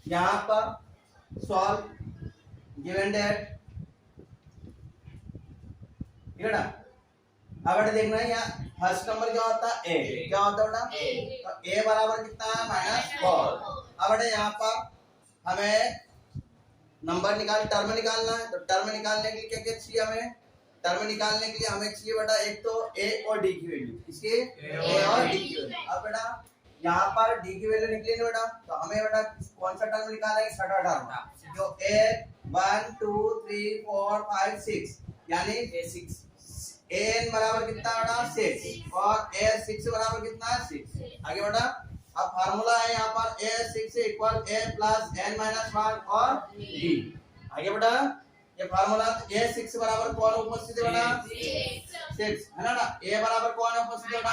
यहाँ पर solve given that ठीक है ना। अब देखना है यहाँ फर्स्ट नंबर क्या होता है ए, क्या होता है बेटा तो ए बराबर कितना है -4। अब यहाँ पर हमें नंबर टर्म निकालना है। तो टर्म निकालने के लिए क्या क्या चाहिए हमें, टर्म निकालने के लिए हमें चाहिए बेटा एक तो ए और डी की वैल्यू, इसके ए और डी की वैल्यू। अब बेटा यहाँ पर डी की वैल्यू निकली ना बेटा, तो हमें बेटा कौन सा टर्म निकालना है, छठा टर्म जो ए 1 2 3 4 5 6 यानी ए6 एन बराबर कितना बेटा 6 और ए 6 बराबर कितना 6। आगे बेटा अब फार्मूला है यहाँ पर a6 equal a plus n minus 1 और d। आगे बेटा ये फार्मूला a6 बराबर कौन उपस्थित है बेटा 6 है ना। a बराबर कौन उपस्थित है बेटा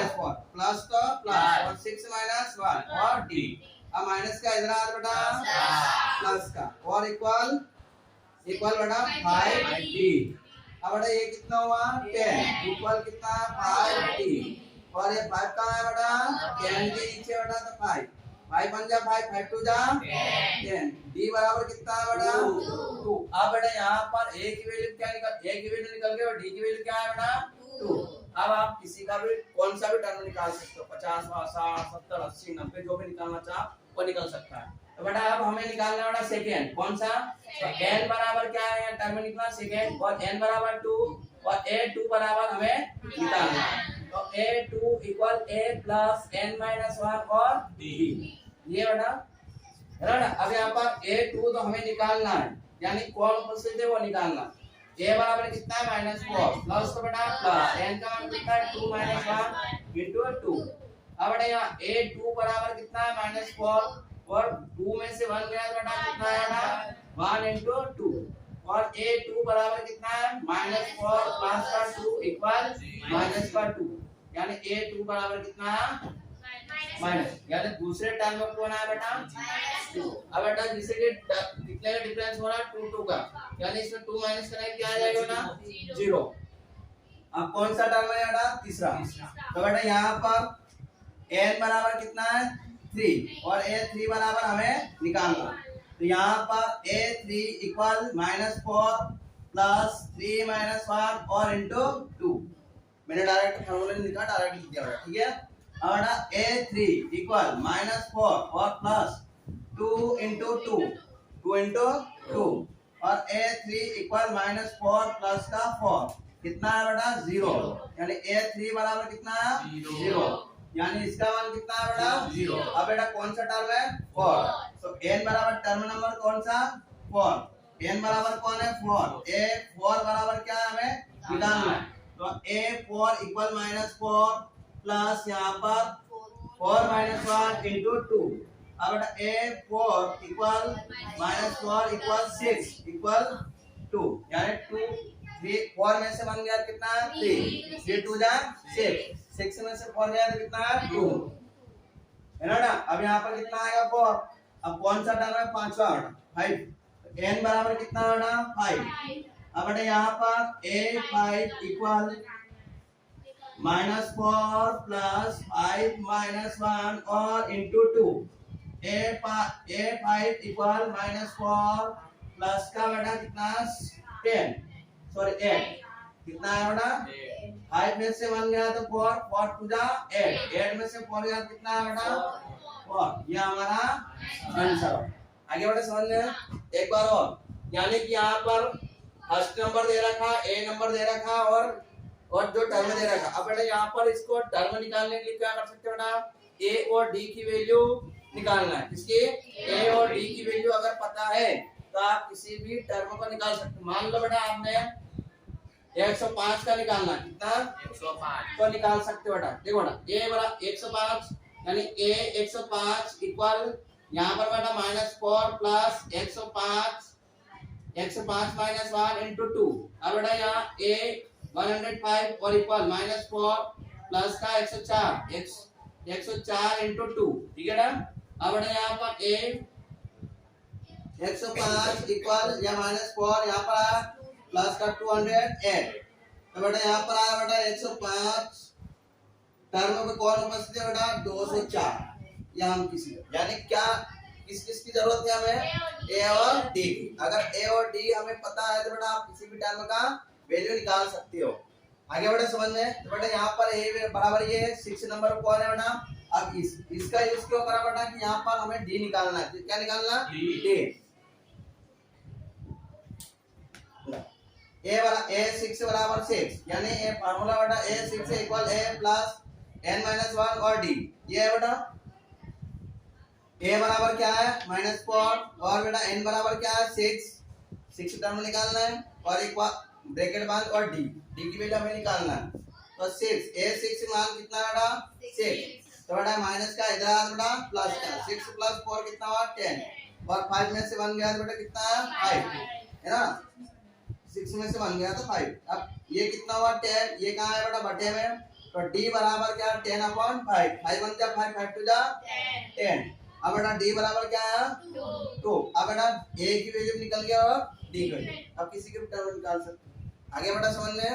-4 प्लस का प्लस और 6 माइनस 1 और d। अब माइनस का इधर आ बेटा प्लस का और इक्वल बेटा 5d। अब बेटा ये कितना हुआ 10 इक्वल कितना 5d और ये 5 कहाँ है बेटा 10 के नीचे बेटा तो 5 5 बन जा 5 5 2 जा 10 d बराबर कितना है बेटा 2। अब बेटा यहाँ पर a की वैल्यू क्या निकल a की वैल्यू निकल गई और d की वैल्यू क्या है बेटा 2। अब आप किसी का भी कौन सा भी टर्म निकाल सकते हो 50 60 70 80 90 जो भी निकालना चाहो वो निकल सकता है। तो बेटा अब हमें निकालना है बेटा सेकंड कौन सा तो n बराबर क्या है टर्म निकला सेकंड और n बराबर 2 और a2 बराबर हमें निकालना है। तो a2 equal a plus n minus 1 और d ये बेटा है ना। अब यहाँ पर a2 तो हमें निकालना है यानी कौन उपस्थित है वो निकालना। a बराबर कितना है -4 प्लस तो बेटा प्लस n का मान कितना है 2 1 into 2। अब बेटा यहाँ a2 बराबर कितना है -4 और 2 में से 1 गया तो बेटा कितना आएगा 1 into 2 और a2 बराबर कितना है -4 प्लस का 2 इक्वल माइनस का 2 यानी a2 बराबर कितना है माइनस यानी दूसरे टर्म में कौन है बेटा 2। अब बेटा जिससे कि कितने का डिफरेंस हो रहा है 2 2 का यानी इसमें 2 माइनस करने क्या आ जाएगा बेटा 0। अब कौन सा टर्म है बेटा तीसरा। तो बेटा यहाँ पर n बराबर कितना है 3 और a3 बराबर हमें निकालना। तो यहाँ पर a3 इक्वल -4 प्लस 3 1 और इंटू 2 मैंने डायरेक्ट फॉर्मूला नहीं लिखा डायरेक्ट लिख दिया बेटा ठीक है। अब a3 इक्वल -4 और प्लस 2 इंटू 2 और a3 इक्वल -4 प्लस का 4 कितना है बेटा 0 यानी a3 बराबर कितना है 0 यानी इसका मान कितना है बेटा 0। अब बेटा कौन सा टर्म है 4 तो n बराबर टर्म नंबर कौन सा 4 n बराबर कौन है 4 a4 बराबर क्या है हमें निकालना है। तो a4 इक्वल -4 प्लस यहाँ पर 4 1 into 2। अब बेटा a4 इक्वल -4 इक्वल 6 इक्वल 2 यानी 2 3 4 में से 1 गया कितना है 3 3 2 जा 6 में से 4 गया तो कितना है 2 है ना। अब यहाँ पर कितना आएगा 4। अब कौन सा टर्म है पांचवा 5 तो n बराबर कितना होगा 5। अब बेटा यहाँ पर a5 इक्वल -4 प्लस 5 1 और इंटू 2 a5 इक्वल -4 प्लस का बेटा कितना 8 कितना है बेटा 5 में से 1 गया तो 4 4 2 जा 8 में से 4 गया कितना है बेटा 4 ये हमारा आंसर। आगे बेटा समझ में एक बार और यानी कि यहाँ पर फर्स्ट नंबर दे रखा ए नंबर दे रखा और जो टर्म दे रखा। अब बेटा यहाँ पर इसको टर्म निकालने के लिए क्या कर सकते हो बेटा ए और डी की वैल्यू निकालना है। इसकी ए और डी की वैल्यू अगर पता है तो आप किसी भी टर्म को निकाल सकते हो। मान लो बेटा आपने 105 का निकालना है कितना 105 तो निकाल सकते हो बेटा। देखो बेटा ए बराबर 105 यानी ए 105 इक्वल यहाँ पर बेटा -4 प्लस 105 माइनस 1 इंटू 2। अब बेटा यहाँ ए 105 और इक्वल -4 प्लस का 104 इंटू 2 ठीक है ना। अब बेटा यहाँ पर ए 105 इक्वल या -4 यहाँ पर आया प्लस का 208 तो बेटा यहाँ पर आया बेटा 105 टर्म में कौन उपस्थित है बेटा 204 या हम किसी यानी क्या किस किस की जरूरत है हमें? ए और डी की। अगर ए और डी हमें पता है तो बेटा आप किसी भी टर्म का वैल्यू निकाल सकते हो। आगे बढ़े समझ में। तो बेटा यहाँ पर ए बराबर ये 6 नंबर कौन है बेटा? अब इसका यूज क्यों करा बेटा कि यहाँ पर हमें डी निकालना है। क्या निकालना? डी। A6 बराबर 6 यानी ए फार्मूला बेटा A6 equal A plus n-1 और D। ये है बेटा A बराबर क्या है? -4 और बेटा n बराबर क्या है? 6 टर्म निकालना है और एक ब्रैकेट बंद और D की वैल्यू हमें निकालना है। तो 6 A6 मान कितना बेटा? 6। तो बेटा माइनस का इधर आ बेटा प्लस का 6 प्लस 4 कितना हुआ? 10 और 5 में से 1 गया तो बेटा कितना है? 5 है ना। 6 में से 1 गया तो 5। अब ये कितना हुआ? 10। ये कहाँ है बेटा? बटे में। तो D बराबर क्या? 10/5। 5 1 जा 5 5 2 जा 10। अब बेटा D बराबर क्या है? 2। अब बेटा A की वैल्यू निकल गया और D की वैल्यू। अब किसी के भी टर्म निकाल सकते। आगे बेटा समझ में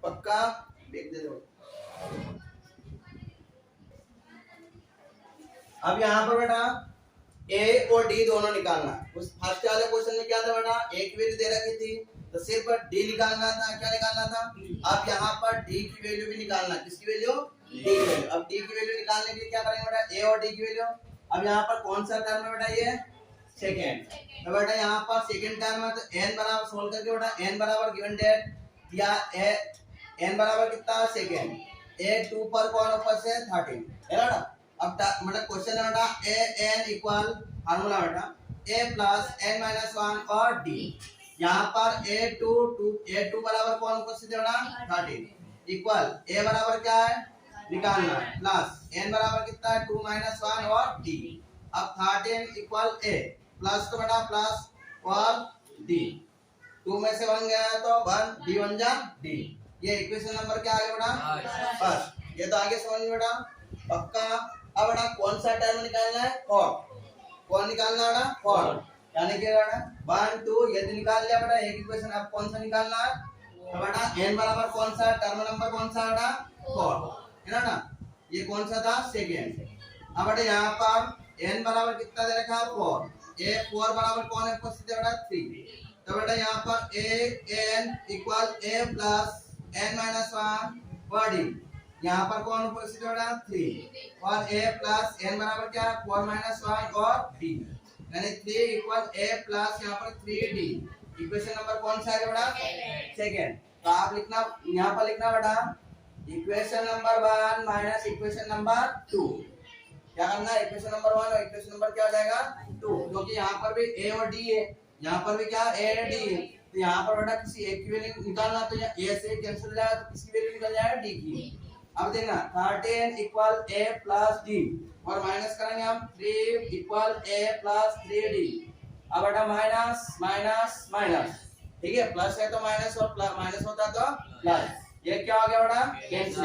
पक्का देख दे दो। अब यहाँ पर बेटा A और D दोनों निकालना। उस फर्स्ट वाले क्वेश्चन में क्या था बेटा? A की वैल्यू दे रखी थी तो सिर्फ D निकालना था। क्या निकालना था? अब यहाँ पर D की वैल्यू भी निकालना। किसकी वैल्यू? D की वैल्यू। अब D की वैल्यू निकालने के लिए क्या करेंगे बेटा? A और D की वैल्यू। अब यहाँ पर कौन सा टर्म है बेटा? ये सेकेंड। तो बेटा यहाँ पर सेकेंड टर्म है तो n बराबर सोल्व करके बेटा n बराबर गिवन डेट या n बराबर कितना? सेकेंड। A2 पर कौन ऊपर से 13 है ना। अब मतलब क्वेश्चन है बेटा an इक्वल फार्मूला बेटा a प्लस n-1 और d। यहाँ पर A2 बराबर कौन उपस्थित है बेटा? 13 इक्वल a बराबर क्या है? निकालना है प्लस n बराबर कितना है? 2-1 और d। अब 13 इक्वल a प्लस तो बेटा प्लस और d 2 में से 1 गया तो 1 d 1 जा d। ये इक्वेशन नंबर क्या आ गया बेटा? फर्स्ट। ये तो आगे समझ बेटा पक्का। अब बेटा कौन सा टर्म निकालना है? 4। कौन निकालना है बेटा? 4 यानी कि बेटा 1 2 ये तो निकाल लिया बेटा एक इक्वेशन। अब कौन सा निकालना है? तो बेटा n बराबर कौन सा टर्म नंबर कौन सा बेटा? 4 है ना। ये कौन सा था? सेकेंड। अब बेटा यहाँ पर n बराबर कितना दे रखा है? 4। A4 बराबर कौन है उपस्थित है बेटा? 3। तो बेटा यहाँ पर an equal a plus n-1 और d। यहाँ पर कौन उपस्थित है बेटा? 3 और a प्लस n बराबर क्या है? 4-1 और d यानी 3 इक्वल a प्लस यहाँ पर 3d। इक्वेशन नंबर कौन सा है बेटा? सेकेंड। तो आप लिखना यहाँ पर लिखना बेटा equation number 1 minus equation number 2। क्या करना है? इक्वेशन नंबर 1 और इक्वेशन नंबर क्या हो जाएगा? 2 क्योंकि यहाँ पर भी a और d है। यहाँ पर भी क्या? a और d है। तो यहाँ पर बेटा किसी एक की वैल्यू निकालना तो यहाँ a से कैंसिल हो जाएगा तो किसकी वैल्यू निकल जाएगा? d की। अब देखना 13 इक्वल a प्लस d और माइनस करेंगे हम 3 इक्वल a प्लस 3d। अब बेटा माइनस माइनस माइनस ठीक है। प्लस है तो माइनस और माइनस होता तो प्लस। ये क्या हो गया बेटा? कैंसिल।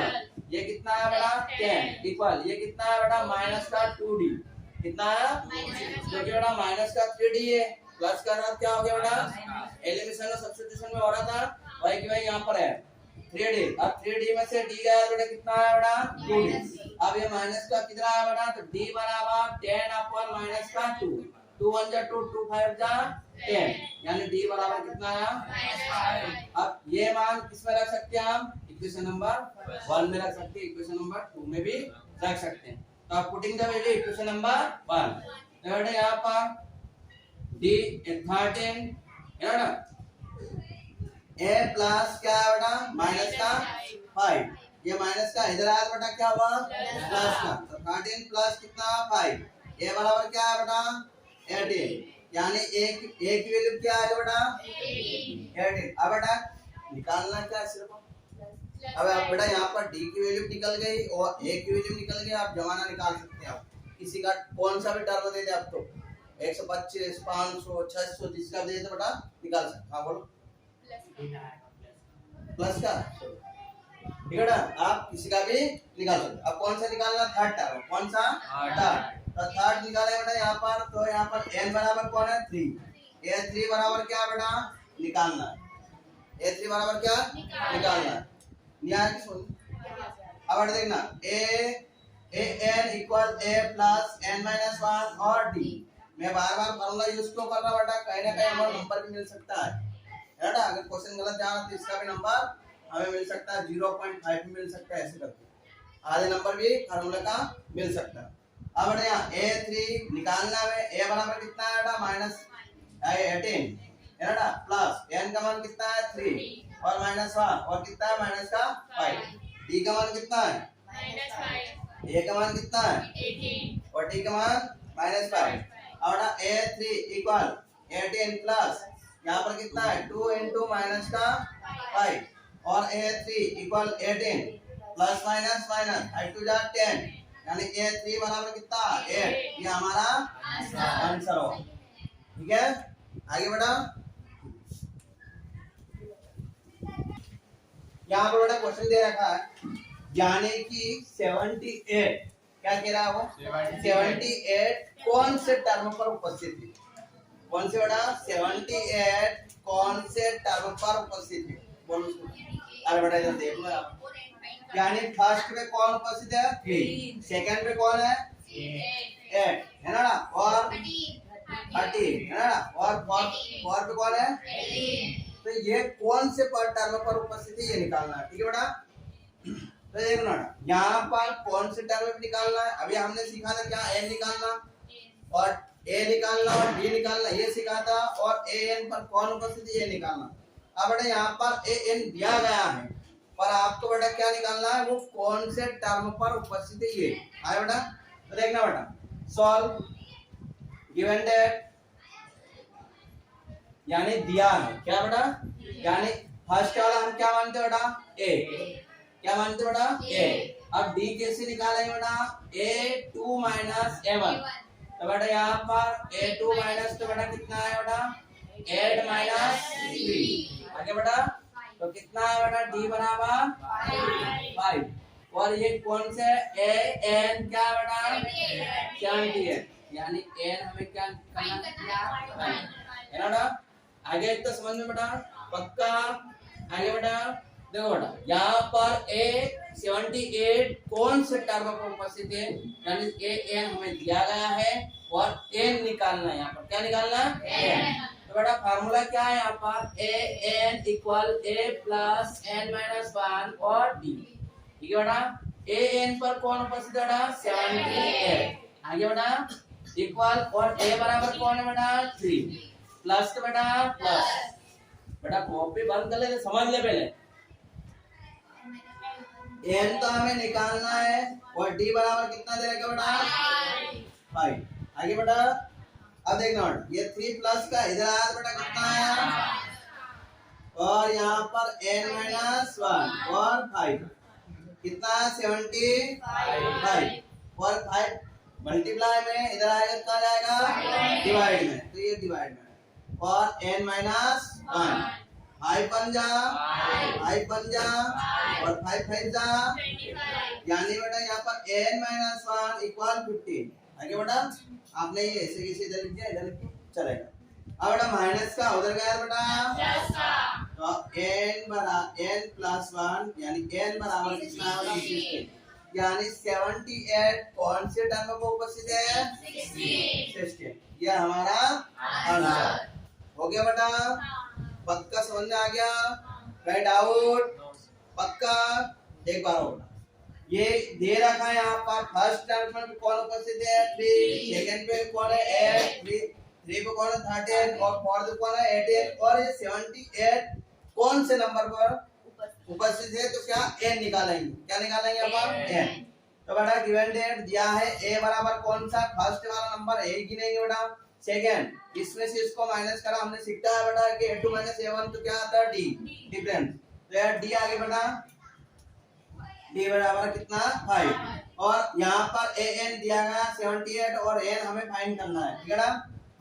ये कितना है बेटा? 10 इक्वल ये कितना है बेटा? माइनस का 2d कितना है? क्योंकि बेटा माइनस का 3d है प्लस का साथ क्या हो गया बेटा? एलिमिनेशन और सब्स्टिट्यूशन में हो रहा था y की वैल्यू यहाँ पर है 3d। अब 3d में से d गया बेटा कितना है बेटा? 2d। अब ये माइनस का कितना है बेटा? तो d बराबर 10/-2 2 1 जा 2 2 5 जा 10 यानी d बराबर कितना है? अब ये मान किसमें रख सकते हैं हम? इक्वेशन नंबर 1 में रख सकते हैं, इक्वेशन नंबर 2 में भी रख सकते हैं। तो आप putting the value equation number 1 तो बेटा यहाँ पर d 13 है ना। a प्लस क्या है बेटा? माइनस का 5। ये माइनस का इधर आया बेटा क्या हुआ? प्लस का। तो 13 प्लस कितना? 5। a बराबर क्या है बेटा? 18 यानी a की वैल्यू क्या है बेटा? 18। अब बेटा निकालना क्या है? सिर्फ अब बेटा यहाँ पर d की वैल्यू निकल गई और a की वैल्यू निकल गई। आप जमाना निकाल सकते हैं। आप किसी का कौन सा भी टर्म दे दे आप तो 125 500 600 जिसका दे दे बेटा निकाल सकते। हाँ बोलो प्लस का ठीक है ना। आप किसी का भी निकाल सकते। अब कौन सा निकालना? Third term. कौन सा? थर्ड। तो थर्ड निकाले बेटा यहाँ पर। तो यहाँ पर n बराबर कौन है? 3। a3 बराबर क्या बेटा? निकालना। a3 बराबर क्या? निकालना। यहाँ की सुन अब देखना A N equal A plus N minus one और डी। मैं बार बार फॉर्मूला यूज क्यों कर रहा हूँ बेटा, कहीं ना कहीं हमें नंबर भी मिल सकता है ना। अगर क्वेश्चन गलत जा रहा तो इसका भी नंबर हमें मिल सकता है, 0.5 भी मिल सकता है, ऐसे करके आधे नंबर भी फार्मूला का मिल सकता है। अब यहाँ A3 निकालना है, A बराबर कितना है बेटा -18 है ना, प्लस n का मान कितना है 3 और -1 और कितना है माइनस का 5, d का मान कितना है -5, a का मान कितना है 18 और d का मान -5। अब बेटा A3 इक्वल 18 प्लस यहाँ पर कितना है 2 into माइनस का 5 और A3 equal 18 plus minus minus 5 2 जा 10 यानी A3 बराबर कितना 8। ये हमारा आंसर हो, ठीक है। आगे बढ़ा, यहाँ पर बेटा क्वेश्चन दे रखा है यानी कि 78 क्या कह रहा है वो 78 कौन से टर्म पर उपस्थित है, कौन से बेटा 78 कौन से टर्म पर उपस्थित है बोलो। अरे बेटा इधर देख लो आप, यानी फर्स्ट पे कौन उपस्थित है 3, सेकंड पे कौन है 8 है ना, और 30 है ना, और फोर्थ पे कौन है 18। तो ये कौन से पर टर्म पर उपस्थित है ये निकालना है, ठीक है बेटा। तो देखना यहाँ पर कौन से टर्म पे निकालना है, अभी हमने सीखा था क्या n निकालना और a निकालना और d निकालना ये सीखा था, और an पर कौन उपस्थित है ये निकालना। अब बेटा यहाँ पर an दिया गया है पर आपको बेटा क्या निकालना है, वो कौन से टर्म पर उपस्थित है ये आया बेटा। तो देखना बेटा सॉल्व गिवन दैट यानी दिया है क्या बेटा, यानी फर्स्ट वाला हम क्या मानते बेटा a, क्या मानते बेटा a। अब d कैसे निकालेंगे बेटा a2 माइनस a1। तो बेटा यहाँ पर a2 माइनस तो बेटा कितना है बेटा 8 माइनस 3 आगे बेटा, तो कितना है बेटा d बराबर 5 और ये कौन से a n क्या बेटा 78 यानी n हमें क्या करना है ना बेटा। आगे इतना समझ में बेटा पक्का। आगे बेटा देखो बेटा यहाँ पर a 78 कौन से टर्म पर उपस्थित है, यानी a n हमें दिया गया है और n निकालना है, यहाँ पर क्या निकालना n। तो बेटा फार्मूला क्या है यहाँ पर a n equal a plus n minus 1 और d, ठीक है बेटा। a n पर कौन उपस्थित है बेटा 78 आगे बेटा इक्वल और a बराबर कौन है बेटा 3 प्लस तो बेटा प्लस बेटा कॉपी बंद कर ले, समझ ले पहले। n तो हमें निकालना है और d बराबर कितना दे रखा बेटा 5 आगे बेटा। अब देखना बेटा ये 3 प्लस का इधर आया बेटा कितना आया, और यहाँ पर n माइनस 1 और 5 कितना 75 और 5 मल्टीप्लाई में इधर आएगा कितना जाएगा डिवाइड में, तो ये डिवाइड में और n माइनस 1 5 बन जा और 5 5 जा यानी बेटा यहाँ पर n माइनस 1 इक्वल 15 आगे बेटा। आपने ये ऐसे कैसे इधर लिख दिया, इधर लिख चलेगा। अब बेटा माइनस का उधर गया बेटा, तो n बराबर n प्लस 1 यानी n बराबर कितना है 16 यानी 78 कौन से टर्म पर उपस्थित है 16। ये हमारा आंसर हो गया बेटा, पक्का समझ में आ गया, कहीं डाउट पक्का। एक बार होगा ये दे रखा है यहाँ पर फर्स्ट टर्म में कौन उपस्थित है 3, सेकंड पे कौन है 8, 3 पे कौन है 13 और फोर्थ पे कौन है 18 और ये 78 कौन से नंबर पर उपस्थित है, तो क्या n निकालेंगे, क्या निकालेंगे अपन n। तो बेटा गिवन डेट दिया है a बराबर कौन सा फर्स्ट वाला नंबर a गिनेंगे बेटा, सेकंड इसमें से इसको माइनस करा हमने सीखा है बेटा कि a2 माइनस a1 तो क्या आता है d डिफरेंस। तो यार d आगे बेटा d बराबर कितना 5 और यहाँ पर an दिया गया 78 और n हमें फाइंड करना है, ठीक है ना।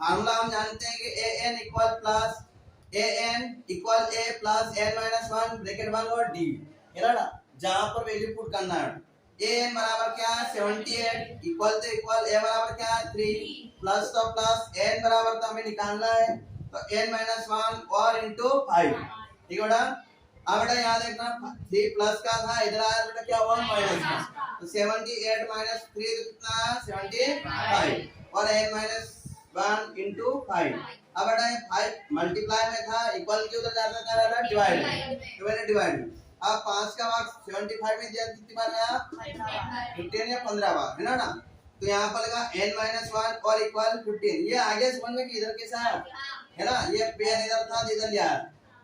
फार्मूला हम जानते हैं कि an equal plus an equal a plus n minus 1 bracket 1 और d है ना, जहाँ पर वैल्यू पुट करना है। an बराबर क्या है 78 इक्वल तो इक्वल a बराबर क्या है 3 प्लस तो प्लस n बराबर तो हमें निकालना है, तो n माइनस 1 और इंटू 5, ठीक है बेटा। अब बेटा यहाँ देखना 3 प्लस का था, इधर आया बेटा क्या हुआ माइनस का, तो 78 माइनस 3 कितना 75 और n माइनस 1 इंटू 5। अब बेटा ये 5 मल्टीप्लाई में था, इक्वल के उधर जाता था डिवाइड में, तो मैंने डिवाइड। अब 5 का भाग 75 में दिया कितनी बार आया 15 या 15 बार, है ना। तो यहाँ पर लगा n माइनस 1 और इक्वल 15। ये आगे समझ में कि इधर कैसा है ना, ये पेन इधर था इधर लिया,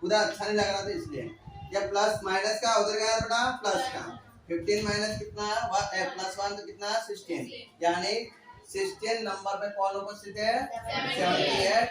उधर अच्छा नहीं लग रहा था इसलिए ये प्लस माइनस का उधर गया बेटा प्लस का। 15 माइनस कितना है प्लस 1 तो कितना 16, यानी 16 नंबर पे कौन उपस्थित है 78